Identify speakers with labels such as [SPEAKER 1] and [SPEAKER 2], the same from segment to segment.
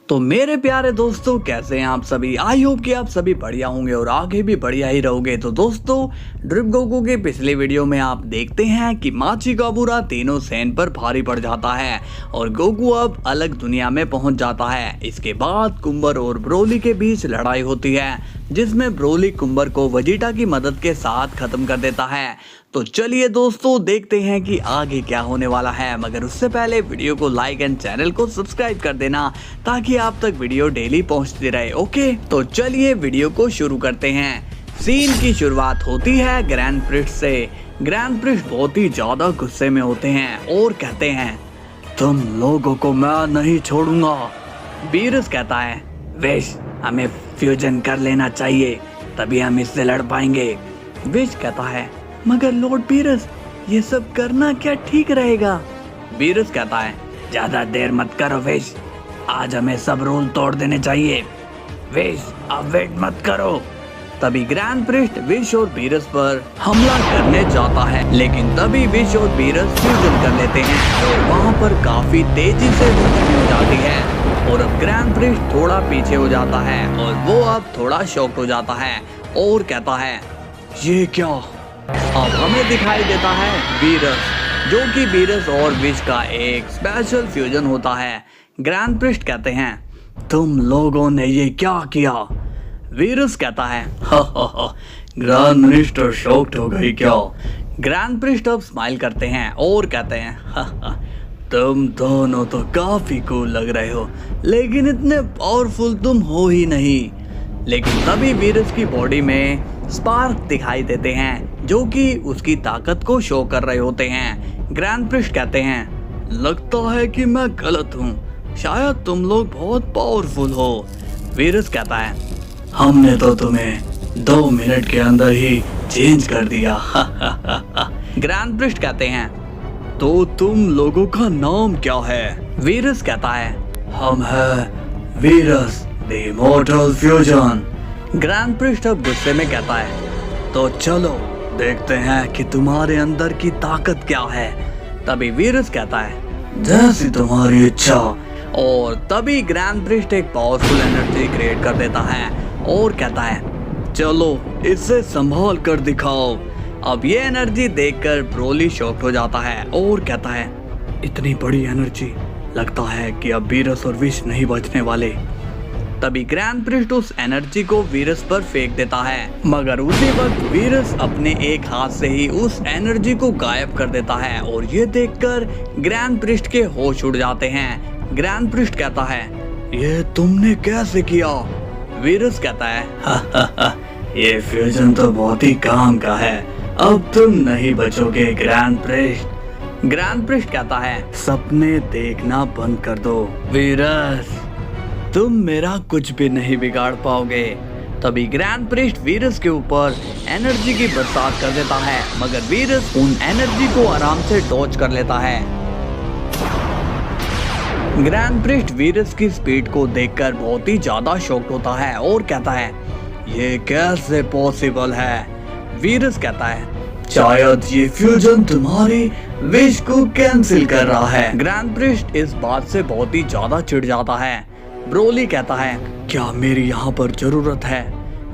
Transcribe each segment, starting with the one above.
[SPEAKER 1] तो मेरे प्यारे दोस्तों, कैसे हैं आप सभी। आई होप कि आप सभी बढ़िया होंगे और आगे भी बढ़िया ही रहोगे। तो दोस्तों, ड्रिप गोकू के पिछले वीडियो में आप देखते हैं कि माची का बुरा तीनों सैन पर भारी पड़ जाता है और गोकू अब अलग दुनिया में पहुंच जाता है। इसके बाद कुंबर और ब्रोली के बीच लड़ाई होती है, जिसमें ब्रोली कुंबर को वेजिटा की मदद के साथ खत्म कर देता है। तो चलिए दोस्तों, देखते हैं कि आगे क्या होने वाला है। मगर उससे पहले वीडियो को लाइक एंड चैनल को सब्सक्राइब कर देना, ताकि आप तक वीडियो डेली पहुंचती रहे। ओके, तो चलिए वीडियो को शुरू करते हैं। सीन की शुरुआत होती है ग्रैंड प्रिस्ट से। ग्रैंड प्रिस्ट बहुत ही ज्यादा गुस्से में होते हैं और कहते हैं, तुम लोगों को मैं नहीं छोड़ूंगा। बीरस कहता है, विश हमें फ्यूजन कर लेना चाहिए, तभी हम इससे लड़ पाएंगे। विश कहता है, मगर लॉर्ड बीरस, ये सब करना क्या ठीक रहेगा। बीरस कहता है, ज्यादा देर मत करो विश, आज हमें सब रूल तोड़ देने चाहिए। विश अब वेट मत करो। तभी ग्रैंड प्रिस्ट विश और बीरस पर हमला करने जाता है, लेकिन तभी विश और बीरस फ्यूजन कर लेते हैं और वहाँ पर काफी तेजी से रोशनी हो जाती है और अब ग्रैंड प्रिस्ट थोड़ा पीछे हो जाता है और वो अब थोड़ा शॉक्ड हो जाता है और कहता है, ये क्या। अब हमें दिखाई देता है बीरस, जो कि बीरस और विश का एक स्पेशल फ्यूजन होता है। ग्रैंड प्रिस्ट कहते हैं, तुम लोगों ने ये क्या किया। वीरस कहता है, ग्रैंड मिनिस्टर शॉक्ड हो गई क्या। ग्रैंड प्रिस्ट अब स्माइल करते हैं और कहते हैं, तुम दोनों तो काफी कूल लग रहे हो, लेकिन इतने पावरफुल तुम हो ही नहीं। लेकिन तभी वीरस की बॉडी में स्पार्क दिखाई देते हैं, जो कि उसकी ताकत को शो कर रहे होते हैं। ग्रैंड प्रिस्ट कहते हैं, लगता है कि मैं गलत हूँ, शायद तुम लोग बहुत पावरफुल हो। वीरस कहता है, हमने तो तुम्हें 2 मिनट के अंदर ही चेंज कर दिया। ग्रैंड प्रिस्ट कहते हैं, तो तुम लोगों का नाम क्या है। वीरस कहता है, हम है Beerus the immortal fusion. Grand priest अब गुस्से में कहता है, तो चलो देखते हैं कि तुम्हारे अंदर की ताकत क्या है। तभी वीरस कहता है, जैसी तुम्हारी इच्छा। और तभी ग्रैंड प्रिस्ट एक पावरफुल एनर्जी क्रिएट कर देता है और कहता है, चलो इसे संभाल कर दिखाओ। अब ये एनर्जी देखकर ब्रोली शॉक्ड हो जाता है और कहता है, इतनी बड़ी एनर्जी, लगता है कि अब वीरस और विश नहीं बचने वाले। तभी ग्रैंड प्रिस्ट उस एनर्जी को वीरस पर फेंक देता है, मगर उसी वक्त वीरस अपने एक हाथ से ही उस एनर्जी को गायब कर देता है और ये देखकर ग्रैंड प्रिस्ट के होश उड़ जाते हैं। ग्रैंड प्रिस्ट कहता है, ये तुमने कैसे किया। वीरस कहता है, ये फ्यूजन तो बहुत ही काम का है, अब तुम नहीं बचोगे ग्रैंड प्रिस्ट। ग्रैंड प्रिस्ट कहता है, सपने देखना बंद कर दो वीरस, तुम मेरा कुछ भी नहीं बिगाड़ पाओगे। तभी ग्रैंड प्रिस्ट वीरस के ऊपर एनर्जी की बरसात कर देता है, मगर वीरस उन एनर्जी को आराम से डॉज कर लेता है। ग्रैंड प्रिस्ट वीरस की स्पीड को देखकर बहुत ही ज्यादा शॉक्ड होता है और कहता है, ये कैसे पॉसिबल है। वीरस कहता है, शायद ये फ्यूजन तुम्हारी विश को कैंसिल कर रहा है। ग्रैंड प्रिस्ट इस बात से बहुत ही ज्यादा चिढ़ जाता है। ब्रोली कहता है, क्या मेरी यहाँ पर जरूरत है।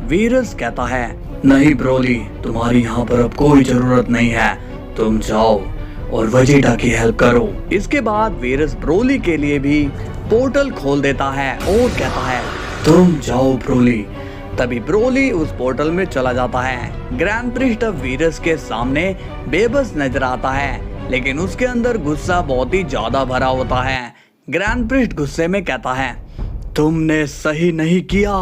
[SPEAKER 1] वीरस कहता है, नहीं ब्रोली, तुम्हारी यहाँ पर अब कोई जरूरत नहीं है, तुम जाओ और वेजिटा की हेल्प करो। इसके बाद वीरस ब्रोली के लिए भी पोर्टल खोल देता है और कहता है, तुम जाओ ब्रोली। तभी ब्रोली उस पोर्टल में चला जाता है। ग्रैंड प्रिस्ट अब वीरस के सामने बेबस नजर आता है, लेकिन उसके अंदर गुस्सा बहुत ही ज्यादा भरा होता है। ग्रैंड प्रिस्ट गुस्से में कहता है, तुमने सही नहीं किया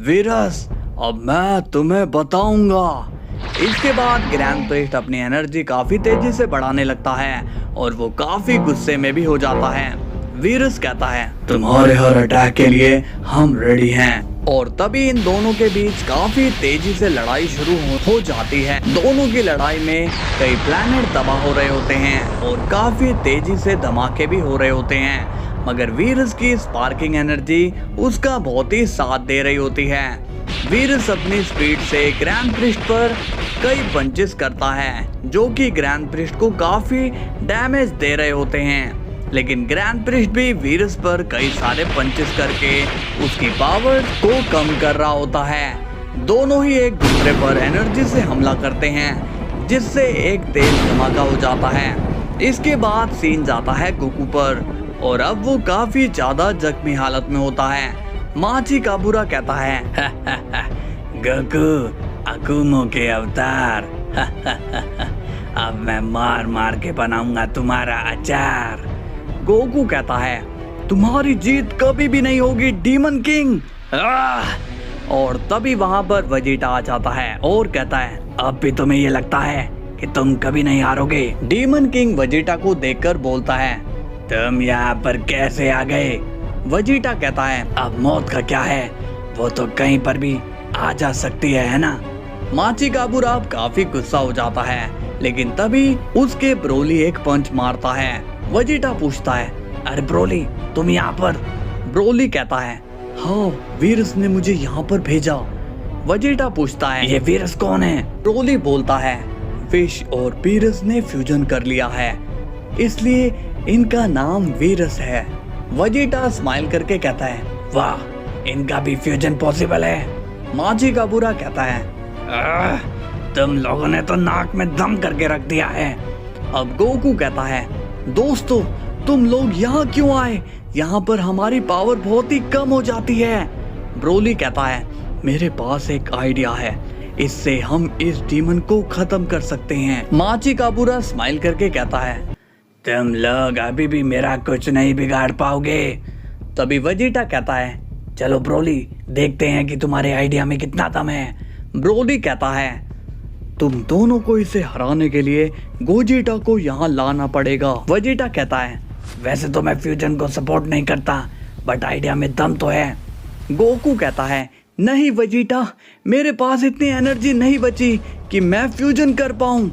[SPEAKER 1] वीरस, अब मैं तुम्हें बताऊंगा। इसके बाद ग्रैंड प्रिस्ट अपनी एनर्जी काफी तेजी से बढ़ाने लगता है और वो काफी गुस्से में भी हो जाता है। वीरस कहता है, तुम्हारे हर अटैक के लिए हम रेडी हैं। और तभी इन दोनों के बीच काफी तेजी से लड़ाई शुरू हो जाती है। दोनों की लड़ाई में कई प्लैनेट तबाह हो रहे होते हैं और काफी तेजी से धमाके भी हो रहे होते हैं, मगर वीरस की स्पार्किंग एनर्जी उसका बहुत ही साथ दे रही होती है। वीरस अपनी स्पीड से ग्रैंड प्रिस्ट पर कई पंचेस करता है, जो कि ग्रैंड प्रिस्ट को काफी डैमेज दे रहे होते हैं। लेकिन ग्रैंड प्रिस्ट भी वीरस पर कई सारे पंचेस करके उसकी पावर को कम कर रहा होता है। दोनों ही एक दूसरे पर एनर्जी से हमला करते हैं, जिससे एक तेज धमाका हो जाता है। इसके बाद सीन जाता है गोकू पर, और अब वो काफी ज्यादा जख्मी हालत में होता है। माची काबूरा कहता है गोकू, अकुमो के अवतार अब मैं मार मार के बनाऊंगा तुम्हारा अचार। गोकू कहता है तुम्हारी जीत कभी भी नहीं होगी डीमन किंग। और तभी वहां पर वेजिटा आ जाता है और कहता है अब भी तुम्हें ये लगता है कि तुम कभी नहीं हारोगे। डीमन किंग वेजिटा को देखकर बोलता है तुम यहाँ पर कैसे आ गए। वेजिटा कहता है अब मौत का क्या है, वो तो कहीं पर भी आ जा सकती है ना। माची काबूरा अब काफी गुस्सा हो जाता है, लेकिन तभी उसके ब्रोली एक पंच मारता है। वेजिटा पूछता है अरे ब्रोली तुम यहाँ पर। ब्रोली कहता है हाँ वीरस ने मुझे यहाँ पर भेजा। वेजिटा पूछता है ये वीरस कौन है। ब्रोली बोलता है फिश और वीरस ने फ्यूजन कर लिया है, इसलिए इनका नाम वीरस है। वेजिटा स्माइल करके कहता है वाह इनका भी फ्यूजन पॉसिबल है। माची काबूरा कहता है तुम लोगों ने तो नाक में दम करके रख दिया है। अब गोकू कहता है दोस्तों तुम लोग यहाँ क्यों आए, यहाँ पर हमारी पावर बहुत ही कम हो जाती है। ब्रोली कहता है मेरे पास एक आइडिया है, इससे हम इस डीमन को खत्म कर सकते हैं। माची काबूरा स्माइल करके कहता है तुम लोग अभी भी मेरा कुछ नहीं बिगाड़ पाओगे। तभी वेजिटा कहता है चलो ब्रोली देखते हैं कि तुम्हारे आइडिया में कितना दम है। ब्रोली कहता है तुम दोनों को इसे हराने के लिए गोजिटा को यहाँ लाना पड़ेगा। वेजिटा कहता है वैसे तो मैं फ्यूजन को सपोर्ट नहीं करता, बट आइडिया में दम तो है। गोकू कहता है नहीं वेजिटा, मेरे पास इतनी एनर्जी नहीं बची कि मैं फ्यूजन कर पाऊं।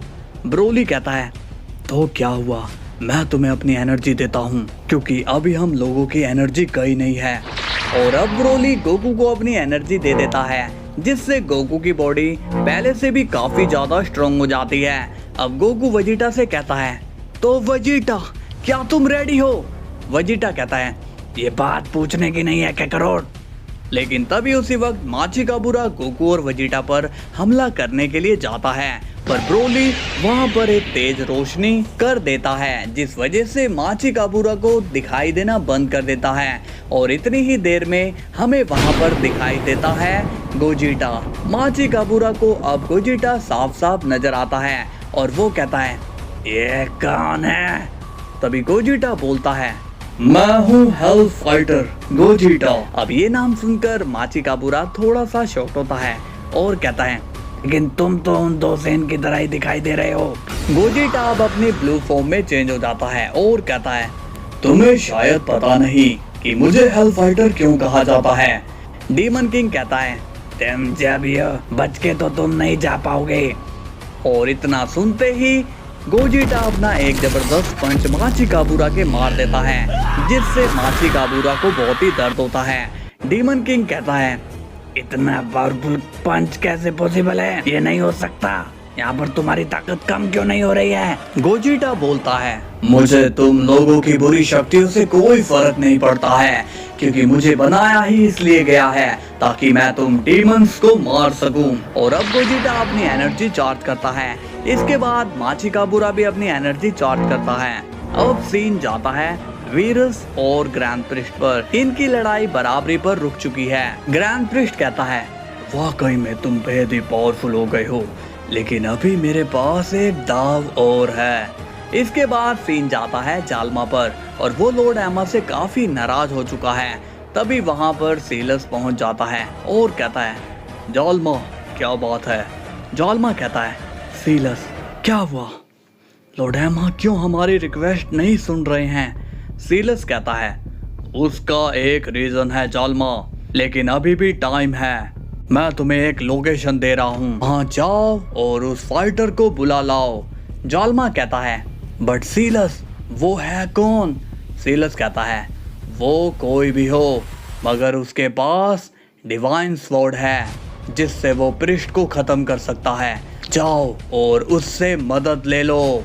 [SPEAKER 1] ब्रोली कहता है तो क्या हुआ, मैं तुम्हें अपनी एनर्जी देता हूँ, क्योंकि अभी हम लोगों की एनर्जी कहीं नहीं है। और अब ब्रोली गोकू को अपनी एनर्जी दे देता है, जिससे गोकू की बॉडी पहले से भी काफी ज्यादा स्ट्रांग हो जाती है। अब गोकू वेजिटा से कहता है तो वेजिटा क्या तुम रेडी हो। वेजिटा कहता है ये बात पूछने की नहीं है काकरोट। लेकिन तभी उसी वक्त माची काबूरा गोकू और वेजिटा पर हमला करने के लिए जाता है, पर ब्रोली वहां पर एक तेज रोशनी कर देता है, जिस वजह से माची काबूरा को दिखाई देना बंद कर देता है। और इतनी ही देर में हमें वहां पर दिखाई देता है गोजिटा। माची काबूरा को अब गोजिटा साफ साफ नजर आता है और वो कहता है ये कौन है। तभी गोजिटा बोलता है मैं हूँ हेल फाइटर गोजिटा। अब ये नाम सुनकर माची काबूरा थोड़ा सा शॉक्ड होता है और कहता है लेकिन तुम तो उन दो सेन की तरह ही दिखाई दे रहे हो। गोजिटा अब अपनी ब्लू फॉर्म में चेंज हो जाता है और कहता है तुम्हें शायद पता नहीं कि मुझे हेल फाइटर क्यों कहा जाता है। डीमन किंग कहता है तुम जब ये बच के तो तुम नहीं जा पाओगे। और इतना सुनते ही गोजिटा अपना एक जबरदस्त पंच माची काबूरा के मार देता है, जिससे माची काबूरा को बहुत ही दर्द होता है। डीमन किंग कहता है इतना पावरफुल पंच कैसे पॉसिबल है, ये नहीं हो सकता, यहाँ पर तुम्हारी ताकत कम क्यों नहीं हो रही है। गोजिटा बोलता है मुझे तुम लोगों की बुरी शक्तियों से कोई फर्क नहीं पड़ता है, क्योंकि मुझे बनाया ही इसलिए गया है ताकि मैं तुम डीमंस को मार सकूं। और अब गोजिटा अपनी एनर्जी चार्ज करता है। इसके बाद माची काबूरा भी अपनी एनर्जी चार्ज करता है। अब सीन जाता है वीरस और ग्रैंड प्रिस्ट पर। इनकी लड़ाई बराबरी पर रुक चुकी है। ग्रैंड प्रिस्ट कहता है वाकई में तुम बेहद ही पावरफुल हो गए हो, लेकिन अभी मेरे पास एक दाव और है। इसके बाद सीन जाता है जालमा पर और वो लॉर्ड एमा से काफी नाराज हो चुका है। तभी वहां पर सीलस पहुंच जाता है और कहता है जालमा क्या बात है। जालमा कहता है सीलस क्या हुआ, लॉर्ड एमा क्यों हमारी रिक्वेस्ट नहीं सुन रहे हैं। सीलस कहता है उसका एक रीजन है जालमा, लेकिन अभी भी टाइम है। मैं तुम्हें एक लोकेशन दे रहा हूँ, वहाँ जाओ और उस फाइटर को बुला लाओ। जालमा कहता है बट सीलस वो है कौन। सीलस कहता है वो कोई भी हो, मगर उसके पास डिवाइन स्वॉर्ड है जिससे वो प्रिस्ट को खत्म कर सकता है। जाओ और उससे मदद ले लो।